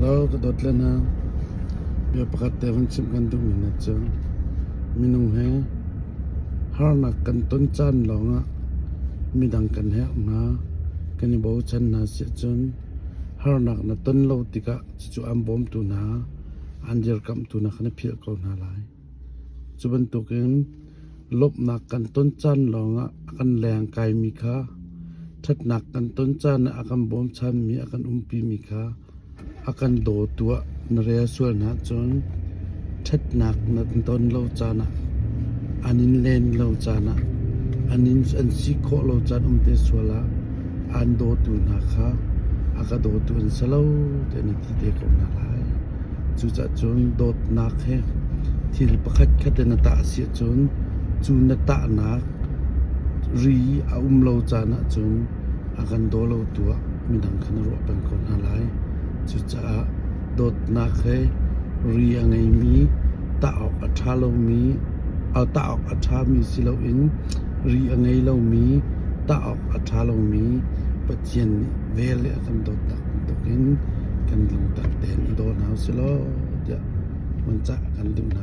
เราก็ดดแล้วนะเบียประกาศแต่วันสิบกันทุกมินาทีมินุเฮหานักกันต้นจันหลงอ่ะมีดังกันแหกนะกันยังบอกฉันนะเสียจนหานักนะต้นเราติกะจู่อันบอมตุนะอันเดียร์กำตุนะขันเพียกเอาหน้าไหลจุบันตุกินลบนักกันต้นจันหลงอ่ะกันแรงกายมีค่าทัดนักกันต้นจันอากันบอมชันมีอากันปีมีค่าอากันโดตัวนเรียส่วนนะจนทัดนักนันต้นเราจานะอันนี้เลนเราจานะอันนี้อันสิโคเราจานเตสวละอันโดตุนะค่ะอากาโดตุนสลาวแต่นี่ที่เด็กของนาลายจูจะจนโดดนักเฮที่ประคัดคัดนตาเสียจนจูนตานักรีอาเราจานะจนอากันโดเราตัวมีดังขนรบเป็นคนนาลายจูจะโดดนักเฮรีอังไงมีตาออกอัฐาเรามีเอาตาออกอัฐามีสิเราอินรีอังไงเรามีตาออกอัฐาเรามีปัจจัยเวลากันโดดตักตกินกันลงตักแดนโดนเอาสิโลเดี๋ยวมันจะกันดูนะ